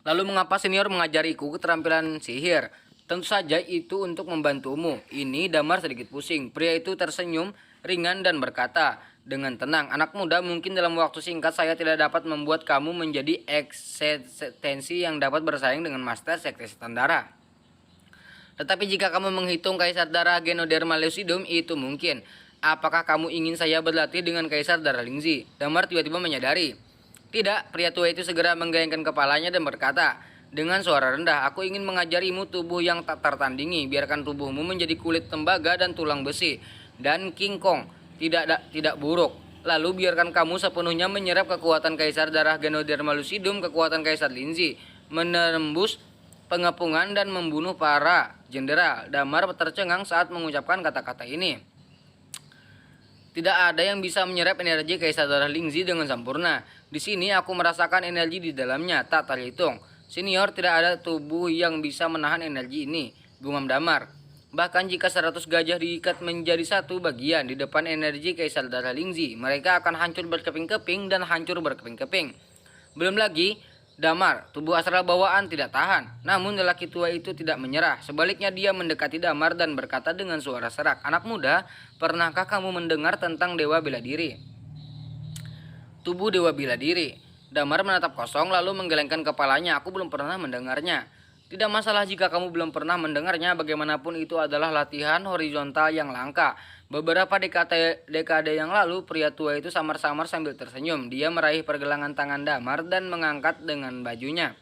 Lalu mengapa senior mengajariku keterampilan sihir? Tentu saja itu untuk membantumu. Ini Damar sedikit pusing. Pria itu tersenyum ringan dan berkata dengan tenang, anak muda, mungkin dalam waktu singkat saya tidak dapat membuat kamu menjadi eksistensi yang dapat bersaing dengan Master Sekte Setan Darah. Tetapi jika kamu menghitung Kaisar Darah Genoderma Lucidum, itu mungkin. Apakah kamu ingin saya berlatih dengan Kaisar Darlingzi? Damar tiba-tiba menyadari. Tidak, pria tua itu segera menggelengkan kepalanya dan berkata dengan suara rendah, aku ingin mengajarimu tubuh yang tak tertandingi. Biarkan tubuhmu menjadi kulit tembaga dan tulang besi dan kingkong, tidak buruk. Lalu biarkan kamu sepenuhnya menyerap kekuatan Kaisar Darah Genoderma Lucidum, kekuatan Kaisar Linzi, menembus pengepungan dan membunuh para jenderal. Damar tercengang saat mengucapkan kata-kata ini. Tidak ada yang bisa menyerap energi Kaisar Darah Lingzi dengan sempurna. Di sini aku merasakan energi di dalamnya, tak terhitung. Senior, tidak ada tubuh yang bisa menahan energi ini, gumam Damar. Bahkan jika 100 gajah diikat menjadi satu bagian di depan energi Kaisar Darah Lingzi, mereka akan hancur berkeping-keping dan hancur berkeping-keping. Belum lagi, Damar, tubuh astral bawaan tidak tahan. Namun lelaki tua itu tidak menyerah. Sebaliknya dia mendekati Damar dan berkata dengan suara serak, anak muda, pernahkah kamu mendengar tentang Dewa Bela Diri? Tubuh Dewa Bela Diri. Damar menatap kosong lalu menggelengkan kepalanya. Aku belum pernah mendengarnya. Tidak masalah jika kamu belum pernah mendengarnya, bagaimanapun itu adalah latihan horizontal yang langka. Beberapa dekade yang lalu, pria tua itu samar-samar sambil tersenyum. Dia meraih pergelangan tangan Damar dan mengangkat dengan bajunya.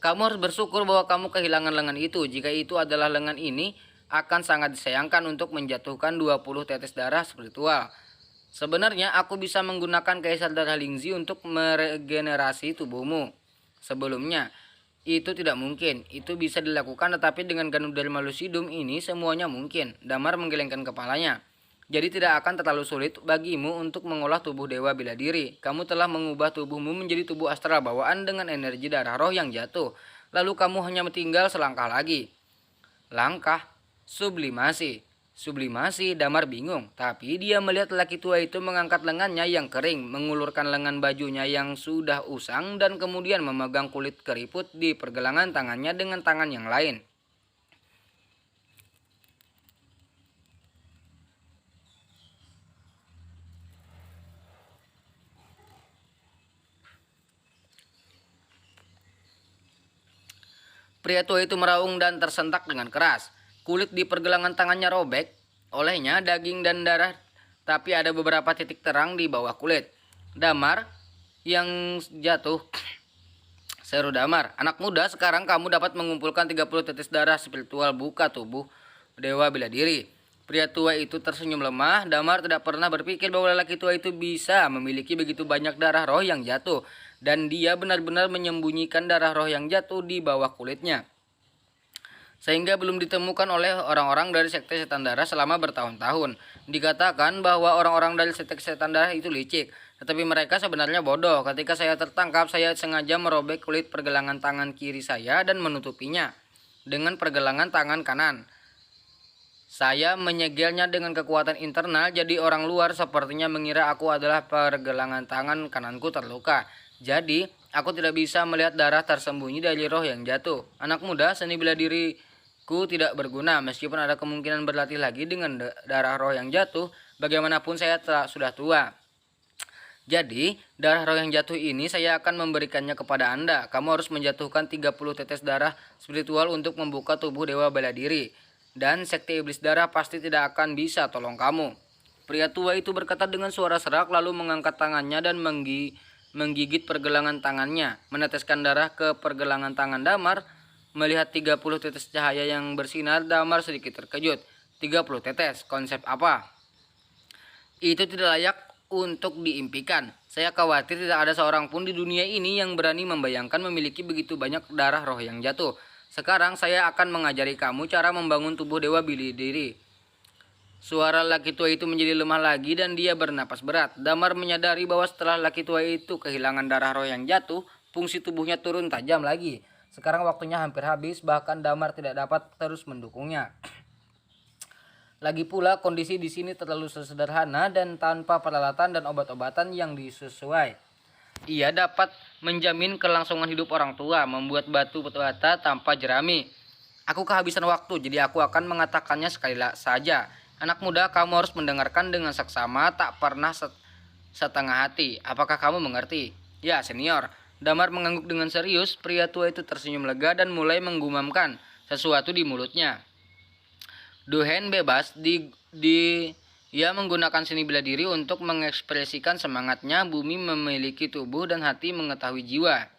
Kamu harus bersyukur bahwa kamu kehilangan lengan itu. Jika itu adalah lengan ini, akan sangat disayangkan untuk menjatuhkan 20 tetes darah spiritual. Sebenarnya aku bisa menggunakan Kaisar Darah Lingzi untuk meregenerasi tubuhmu. Sebelumnya, itu tidak mungkin. Itu bisa dilakukan, tetapi dengan Genoderma Lucidum ini semuanya mungkin. Damar menggelengkan kepalanya. Jadi tidak akan terlalu sulit bagimu untuk mengolah tubuh Dewa Bela Diri. Kamu telah mengubah tubuhmu menjadi tubuh astral bawaan dengan energi darah roh yang jatuh. Lalu kamu hanya tinggal selangkah lagi. Langkah sublimasi. Sublimasi, Damar bingung. Tapi dia melihat lelaki tua itu mengangkat lengannya yang kering, mengulurkan lengan bajunya yang sudah usang, dan kemudian memegang kulit keriput di pergelangan tangannya dengan tangan yang lain. Pria tua itu meraung dan tersentak dengan keras. Kulit di pergelangan tangannya robek olehnya daging dan darah, tapi ada beberapa titik terang di bawah kulit. Damar yang jatuh. Seru Damar, anak muda, sekarang kamu dapat mengumpulkan 30 tetes darah spiritual buka tubuh Dewa Bela Diri. Pria tua itu tersenyum lemah. Damar tidak pernah berpikir bahwa lelaki tua itu bisa memiliki begitu banyak darah roh yang jatuh. Dan dia benar-benar menyembunyikan darah roh yang jatuh di bawah kulitnya, sehingga belum ditemukan oleh orang-orang dari Sekte Setan Darah selama bertahun-tahun. Dikatakan bahwa orang-orang dari Sekte Setan Darah itu licik, tetapi mereka sebenarnya bodoh. Ketika saya tertangkap, saya sengaja merobek kulit pergelangan tangan kiri saya dan menutupinya dengan pergelangan tangan kanan. Saya menyegelnya dengan kekuatan internal, jadi orang luar sepertinya mengira aku adalah pergelangan tangan kananku terluka. Jadi, aku tidak bisa melihat darah tersembunyi dari roh yang jatuh. Anak muda, seni bela diriku tidak berguna, meskipun ada kemungkinan berlatih lagi dengan darah roh yang jatuh. Bagaimanapun saya sudah tua. Jadi, darah roh yang jatuh ini saya akan memberikannya kepada Anda. Kamu harus menjatuhkan 30 tetes darah spiritual untuk membuka tubuh Dewa Bela Diri. Dan sekte iblis darah pasti tidak akan bisa tolong kamu. Pria tua itu berkata dengan suara serak lalu mengangkat tangannya dan menggigit pergelangan tangannya. Meneteskan darah ke pergelangan tangan Damar. Melihat 30 tetes cahaya yang bersinar, Damar sedikit terkejut. 30 tetes, konsep apa? Itu tidak layak untuk diimpikan. Saya khawatir tidak ada seorang pun di dunia ini yang berani membayangkan memiliki begitu banyak darah roh yang jatuh. Sekarang saya akan mengajari kamu cara membangun tubuh Dewa Bela Diri. Suara laki tua itu menjadi lemah lagi dan dia bernapas berat. Damar menyadari bahwa setelah laki tua itu kehilangan darah roh yang jatuh, fungsi tubuhnya turun tajam lagi. Sekarang waktunya hampir habis, bahkan Damar tidak dapat terus mendukungnya. Lagi pula kondisi di sini terlalu sederhana dan tanpa peralatan dan obat-obatan yang disesuai. Ia dapat menjamin kelangsungan hidup orang tua, membuat batu bata tanpa jerami. Aku kehabisan waktu, jadi aku akan mengatakannya sekali saja. Anak muda, kamu harus mendengarkan dengan seksama, tak pernah setengah hati. Apakah kamu mengerti? Ya, senior. Damar mengangguk dengan serius. Pria tua itu tersenyum lega dan mulai menggumamkan sesuatu di mulutnya. Duhen bebas Ia menggunakan seni bela diri untuk mengekspresikan semangatnya. Bumi memiliki tubuh dan hati mengetahui jiwa.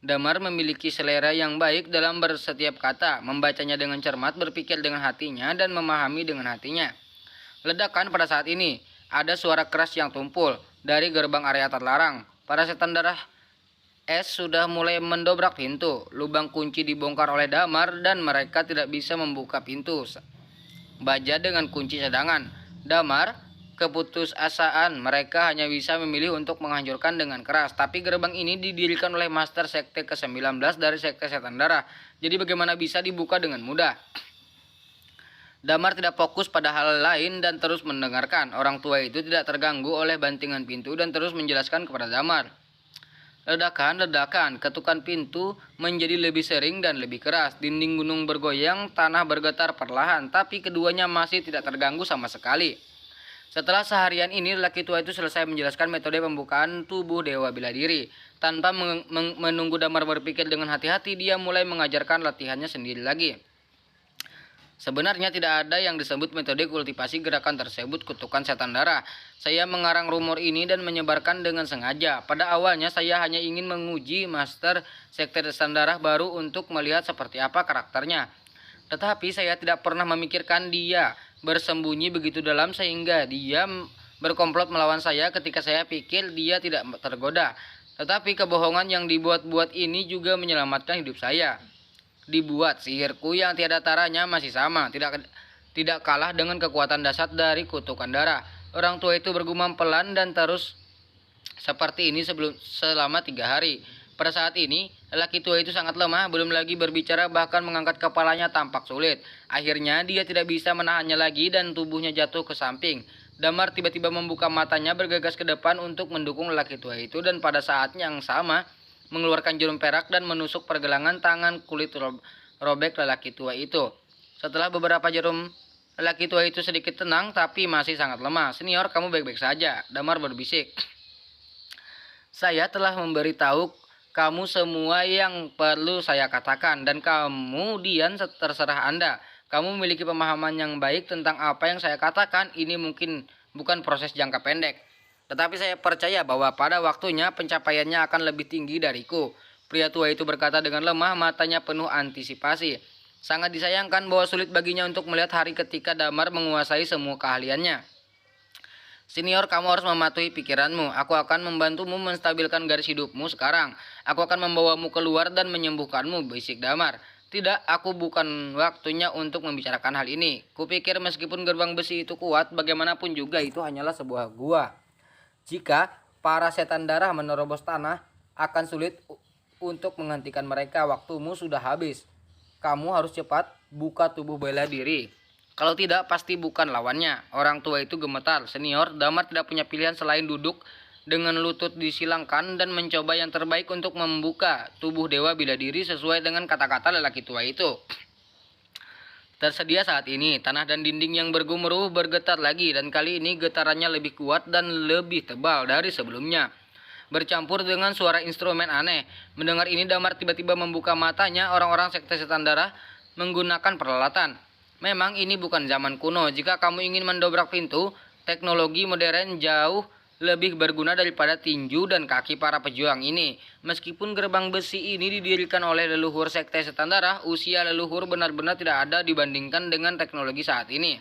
Damar memiliki selera yang baik dalam bersetiap kata, membacanya dengan cermat, berpikir dengan hatinya, dan memahami dengan hatinya. Ledakan pada saat ini, ada suara keras yang tumpul dari gerbang area terlarang. Para setan darah es sudah mulai mendobrak pintu. Lubang kunci dibongkar oleh Damar dan mereka tidak bisa membuka pintu baja dengan kunci cadangan. Damar keputusasaan, mereka hanya bisa memilih untuk menghancurkan dengan keras. Tapi gerbang ini didirikan oleh Master Sekte ke-19 dari Sekte Setan Darah. Jadi bagaimana bisa dibuka dengan mudah? Damar tidak fokus pada hal lain dan terus mendengarkan. Orang tua itu tidak terganggu oleh bantingan pintu dan terus menjelaskan kepada Damar. Ledakan, ketukan pintu menjadi lebih sering dan lebih keras. Dinding gunung bergoyang, tanah bergetar perlahan, tapi keduanya masih tidak terganggu sama sekali. Setelah seharian ini, laki tua itu selesai menjelaskan metode pembukaan tubuh Dewa Bela Diri. Tanpa menunggu Damar berpikir dengan hati-hati, dia mulai mengajarkan latihannya sendiri lagi. Sebenarnya tidak ada yang disebut metode kultivasi gerakan tersebut, kutukan setan darah. Saya mengarang rumor ini dan menyebarkan dengan sengaja. Pada awalnya saya hanya ingin menguji Master Sekte Setan Darah baru untuk melihat seperti apa karakternya. Tetapi saya tidak pernah memikirkan dia bersembunyi begitu dalam sehingga dia berkomplot melawan saya ketika saya pikir dia tidak tergoda. Tetapi kebohongan yang dibuat-buat ini juga menyelamatkan hidup saya. Dibuat, sihirku yang tiada taranya masih sama, tidak kalah dengan kekuatan dasar dari kutukan darah. Orang tua itu bergumam pelan dan terus seperti ini selama 3 hari. Pada saat ini, laki tua itu sangat lemah, belum lagi berbicara, bahkan mengangkat kepalanya tampak sulit. Akhirnya dia tidak bisa menahannya lagi dan tubuhnya jatuh ke samping. Damar tiba-tiba membuka matanya, bergegas ke depan untuk mendukung laki tua itu, dan pada saat yang sama mengeluarkan jarum perak dan menusuk pergelangan tangan kulit robek lelaki tua itu. Setelah beberapa jarum, lelaki tua itu sedikit tenang tapi masih sangat lemah. Senior, kamu baik-baik saja, Damar berbisik. Saya telah memberitahu kamu semua yang perlu saya katakan dan kemudian terserah Anda. Kamu memiliki pemahaman yang baik tentang apa yang saya katakan. Ini mungkin bukan proses jangka pendek, tetapi saya percaya bahwa pada waktunya pencapaiannya akan lebih tinggi dariku. Pria tua itu berkata dengan lemah, matanya penuh antisipasi. Sangat disayangkan bahwa sulit baginya untuk melihat hari ketika Damar menguasai semua keahliannya. Senior, kamu harus mematuhi pikiranmu. Aku akan membantumu menstabilkan garis hidupmu sekarang. Aku akan membawamu keluar dan menyembuhkanmu, bisik Damar. Tidak, aku bukan waktunya untuk membicarakan hal ini. Kupikir meskipun gerbang besi itu kuat, bagaimanapun juga itu hanyalah sebuah gua. Jika para setan darah menerobos tanah, akan sulit untuk menghentikan mereka. Waktumu sudah habis. Kamu harus cepat buka tubuh bela diri. Kalau tidak, pasti bukan lawannya. Orang tua itu gemetar. Senior, Damar tidak punya pilihan selain duduk dengan lutut disilangkan dan mencoba yang terbaik untuk membuka tubuh Dewa Bela Diri sesuai dengan kata-kata lelaki tua itu. Tersedia saat ini, tanah dan dinding yang bergemuruh bergetar lagi dan kali ini getarannya lebih kuat dan lebih tebal dari sebelumnya. Bercampur dengan suara instrumen aneh. Mendengar ini, Damar tiba-tiba membuka matanya. Orang-orang sekte setan darah menggunakan peralatan. Memang ini bukan zaman kuno. Jika kamu ingin mendobrak pintu, teknologi modern jauh lebih berguna daripada tinju dan kaki para pejuang ini. Meskipun gerbang besi ini didirikan oleh leluhur sekte setan darah, usia leluhur benar-benar tidak ada dibandingkan dengan teknologi saat ini.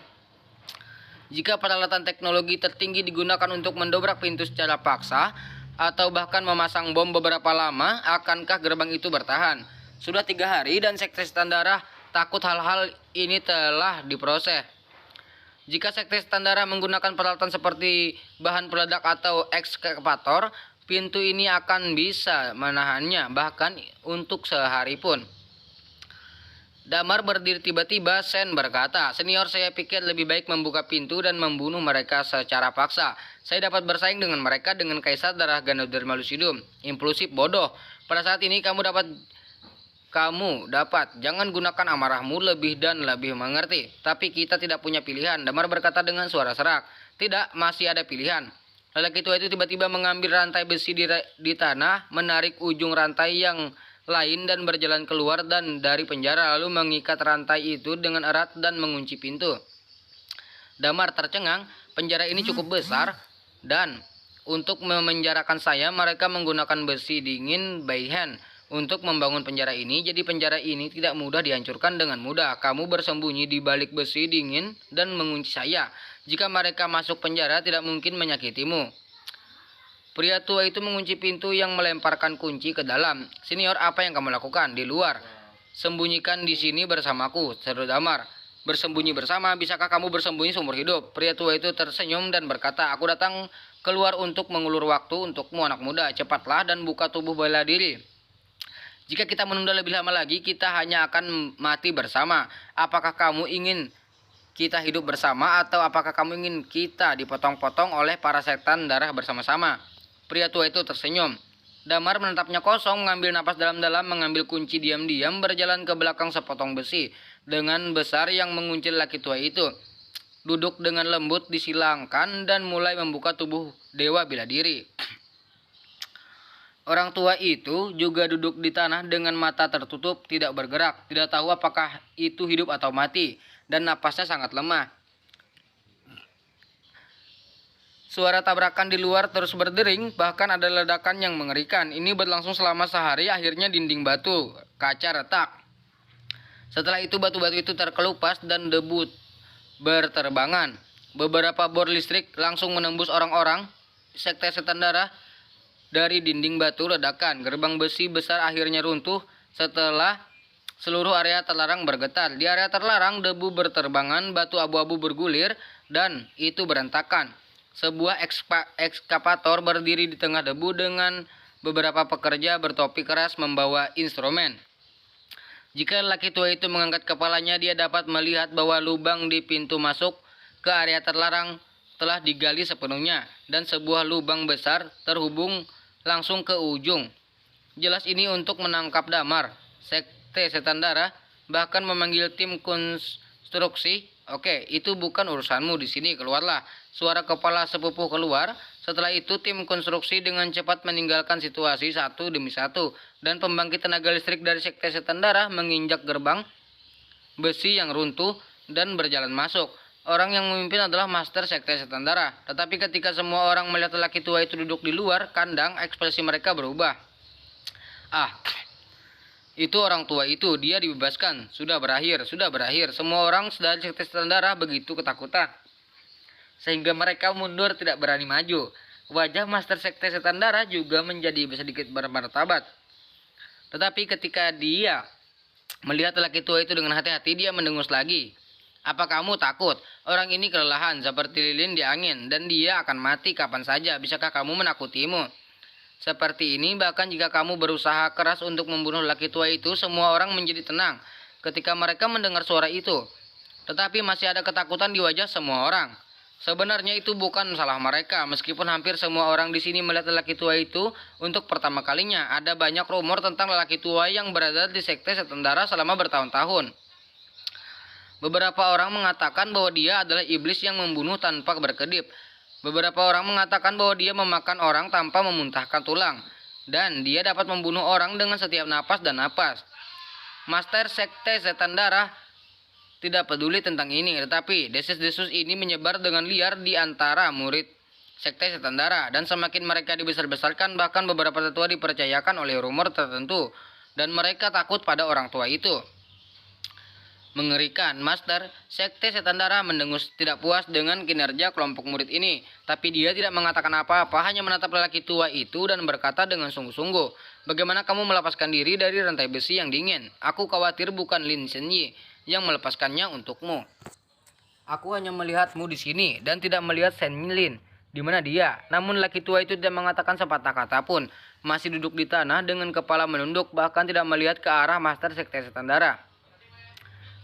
Jika peralatan teknologi tertinggi digunakan untuk mendobrak pintu secara paksa, atau bahkan memasang bom beberapa lama, akankah gerbang itu bertahan? Sudah 3 hari dan sekte setan darah takut hal-hal ini telah diproses. Jika sekte setan darah menggunakan peralatan seperti bahan peledak atau ekskavator, pintu ini akan bisa menahannya bahkan untuk sehari pun. Damar berdiri tiba-tiba. Sen berkata, "Senior, saya pikir lebih baik membuka pintu dan membunuh mereka secara paksa. Saya dapat bersaing dengan mereka dengan Kaisar Darah Ganoderma Lucidum. Impulsif bodoh. Pada saat ini kamu dapat, jangan gunakan amarahmu lebih dan lebih mengerti. Tapi kita tidak punya pilihan." Damar berkata dengan suara serak. "Tidak, masih ada pilihan." Lelaki tua itu tiba-tiba mengambil rantai besi di tanah, menarik ujung rantai yang lain dan berjalan keluar dan dari penjara, lalu mengikat rantai itu dengan erat dan mengunci pintu. Damar tercengang. Penjara ini cukup besar dan untuk memenjarakan saya mereka menggunakan besi dingin Bayhen untuk membangun penjara ini. Jadi penjara ini tidak mudah dihancurkan dengan mudah. Kamu bersembunyi di balik besi dingin dan mengunci saya. Jika mereka masuk penjara tidak mungkin menyakitimu. Pria tua itu mengunci pintu yang melemparkan kunci ke dalam. "Senior, apa yang kamu lakukan di luar?" "Sembunyikan di sini bersamaku," seru Damar. "Bersembunyi bersama? Bisakah kamu bersembunyi seumur hidup?" Pria tua itu tersenyum dan berkata, "Aku datang keluar untuk mengulur waktu untukmu, anak muda. Cepatlah dan buka tubuh bela diri. Jika kita menunda lebih lama lagi, kita hanya akan mati bersama. Apakah kamu ingin kita hidup bersama atau apakah kamu ingin kita dipotong-potong oleh para setan darah bersama-sama?" Pria tua itu tersenyum. Damar menatapnya kosong, mengambil napas dalam-dalam, mengambil kunci diam-diam, berjalan ke belakang sepotong besi dengan besar yang mengunci laki tua itu. Duduk dengan lembut disilangkan dan mulai membuka tubuh Dewa Bela Diri. Orang tua itu juga duduk di tanah dengan mata tertutup, tidak bergerak, tidak tahu apakah itu hidup atau mati, dan napasnya sangat lemah. Suara tabrakan di luar terus berdering, bahkan ada ledakan yang mengerikan. Ini berlangsung selama sehari, akhirnya dinding batu, kaca retak. Setelah itu batu-batu itu terkelupas dan debu berterbangan. Beberapa bor listrik langsung menembus orang-orang sekte setan darah dari dinding batu ledakan. Gerbang besi besar akhirnya runtuh setelah seluruh area terlarang bergetar. Di area terlarang debu berterbangan, batu abu-abu bergulir, dan itu berantakan. Sebuah ekskavator berdiri di tengah debu dengan beberapa pekerja bertopi keras membawa instrumen. Jika lelaki tua itu mengangkat kepalanya, dia dapat melihat bahwa lubang di pintu masuk ke area terlarang telah digali sepenuhnya, dan sebuah lubang besar terhubung langsung ke ujung. Jelas ini untuk menangkap Damar. Sekte setan darah bahkan memanggil tim konstruksi. "Oke, itu bukan urusanmu di sini, keluarlah." Suara kepala sepupuh keluar. Setelah itu tim konstruksi dengan cepat meninggalkan situasi satu demi satu, dan pembangkit tenaga listrik dari sekte setan darah menginjak gerbang besi yang runtuh dan berjalan masuk. Orang yang memimpin adalah Master Sekte Setan Darah. Tetapi ketika semua orang melihat lelaki tua itu duduk di luar kandang, ekspresi mereka berubah. "Ah, itu orang tua itu, dia dibebaskan. Sudah berakhir, sudah berakhir." Semua orang dari Sekte Setan Darah begitu ketakutan, sehingga mereka mundur tidak berani maju. Wajah Master Sekte Setan Darah juga menjadi sedikit bermartabat. Tetapi ketika dia melihat lelaki tua itu dengan hati-hati, dia mendengus lagi. "Apa kamu takut? Orang ini kelelahan seperti lilin di angin, dan dia akan mati kapan saja. Bisakah kamu menakutimu seperti ini? Bahkan jika kamu berusaha keras untuk membunuh lelaki tua itu, semua orang menjadi tenang ketika mereka mendengar suara itu. tetapi masih ada ketakutan di wajah semua orang. Sebenarnya itu bukan salah mereka, meskipun hampir semua orang di sini melihat lelaki tua itu untuk pertama kalinya. Ada banyak rumor tentang lelaki tua yang berada di sekte Setendara selama bertahun-tahun. Beberapa orang mengatakan bahwa dia adalah iblis yang membunuh tanpa berkedip. Beberapa orang mengatakan bahwa dia memakan orang tanpa memuntahkan tulang. Dan dia dapat membunuh orang dengan setiap napas dan napas. Master Sekte Setan Darah tidak peduli tentang ini, tetapi desus-desus ini menyebar dengan liar di antara murid Sekte Setan Darah. Dan semakin mereka dibesar-besarkan, bahkan beberapa tetua dipercayakan oleh rumor tertentu. Dan mereka takut pada orang tua itu. Mengerikan, Master Sekte Setan Darah mendengus tidak puas dengan kinerja kelompok murid ini. Tapi dia tidak mengatakan apa-apa, hanya menatap lelaki tua itu dan berkata dengan sungguh-sungguh, "Bagaimana kamu melepaskan diri dari rantai besi yang dingin? Aku khawatir bukan Lin Shenyi yang melepaskannya untukmu. Aku hanya melihatmu di sini dan tidak melihat Shen Lin. Di mana dia?" Namun lelaki tua itu tidak mengatakan sepatah kata pun, masih duduk di tanah dengan kepala menunduk, bahkan tidak melihat ke arah Master Sekte Setan Darah.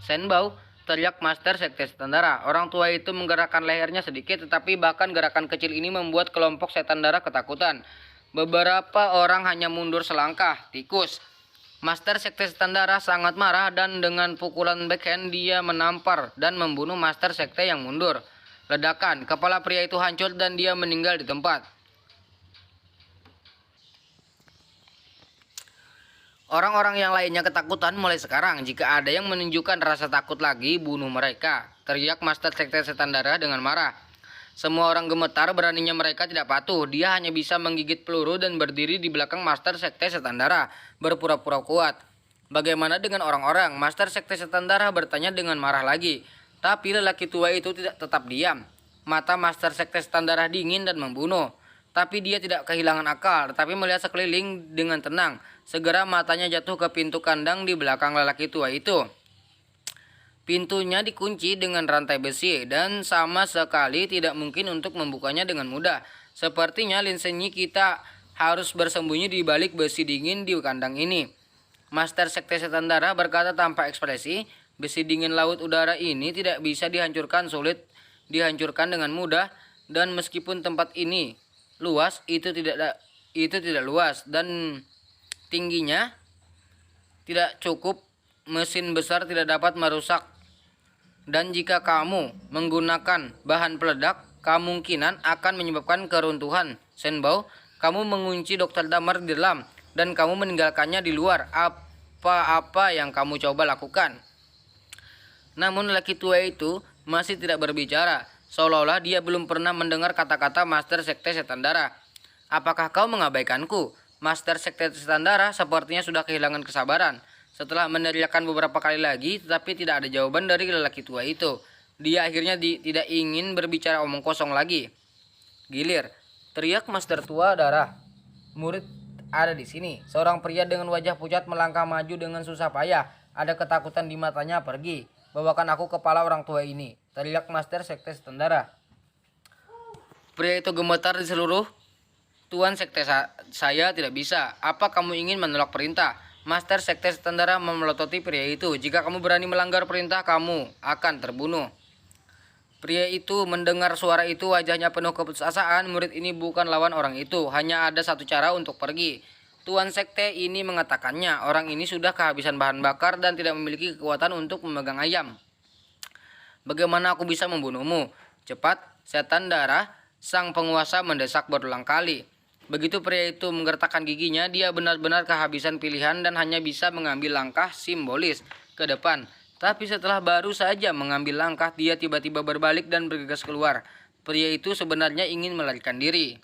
"Shenbao," teriak Master Sekte Setan Darah. Orang tua itu menggerakkan lehernya sedikit, tetapi bahkan gerakan kecil ini membuat kelompok Setan Darah ketakutan. Beberapa orang hanya mundur selangkah. Tikus. Master Sekte Setan Darah sangat marah dan dengan pukulan backhand dia menampar dan membunuh Master Sekte yang mundur. Ledakan, kepala pria itu hancur dan dia meninggal di tempat. Orang-orang yang lainnya ketakutan mulai sekarang. Jika ada yang menunjukkan rasa takut lagi, bunuh mereka, teriak Master Sekte Setan Darah dengan marah. Semua orang gemetar, beraninya mereka tidak patuh. Dia hanya bisa menggigit peluru dan berdiri di belakang Master Sekte Setan Darah, berpura-pura kuat. "Bagaimana dengan orang-orang?" Master Sekte Setan Darah bertanya dengan marah lagi. Tapi lelaki tua itu tidak tetap diam. Mata Master Sekte Setan Darah dingin dan membunuh. Tapi dia tidak kehilangan akal, tetapi melihat sekeliling dengan tenang. Segera matanya jatuh ke pintu kandang di belakang lelaki tua itu. Pintunya dikunci dengan rantai besi dan sama sekali tidak mungkin untuk membukanya dengan mudah. Sepertinya Lin Shenyi kita harus bersembunyi di balik besi dingin di kandang ini. Master Sekte Setan Darah berkata tanpa ekspresi, "Besi dingin laut udara ini tidak bisa dihancurkan, sulit dihancurkan dengan mudah. Dan meskipun tempat ini luas, itu tidak luas dan tingginya tidak cukup. Mesin besar tidak dapat merusak. Dan jika kamu menggunakan bahan peledak, kemungkinan akan menyebabkan keruntuhan. Shenbao, kamu mengunci Dr. Damar di dalam dan kamu meninggalkannya di luar. Apa-apa yang kamu coba lakukan." Namun lelaki tua itu masih tidak berbicara, seolah-olah dia belum pernah mendengar kata-kata Master Sekte Setan Darah. "Apakah kau mengabaikanku?" Master Sekte Setan Darah sepertinya sudah kehilangan kesabaran. Setelah meneriakkan beberapa kali lagi, tetapi tidak ada jawaban dari lelaki tua itu. Dia akhirnya tidak ingin berbicara omong kosong lagi. "Gilir," teriak Master Tua Darah. "Murid ada di sini." Seorang pria dengan wajah pucat melangkah maju dengan susah payah. Ada ketakutan di matanya. "Pergi, bawakan aku kepala orang tua ini," teriak Master Sekte Setan Darah. Pria itu gemetar di seluruh. "Tuan Sekte saya tidak bisa. Apa kamu ingin menolak perintah?" Master Sekte Setan Darah memelototi pria itu. "Jika kamu berani melanggar perintah, kamu akan terbunuh." Pria itu mendengar suara itu, wajahnya penuh keputusasaan. Murid ini bukan lawan orang itu. Hanya ada satu cara untuk pergi. Tuan Sekte ini mengatakannya. Orang ini sudah kehabisan bahan bakar dan tidak memiliki kekuatan untuk memegang ayam. "Bagaimana aku bisa membunuhmu?" "Cepat, Setan Darah," sang penguasa mendesak berulang kali. Begitu pria itu menggertakkan giginya, dia benar-benar kehabisan pilihan dan hanya bisa mengambil langkah simbolis ke depan. Tapi setelah baru saja mengambil langkah, dia tiba-tiba berbalik dan bergegas keluar. Pria itu sebenarnya ingin melarikan diri.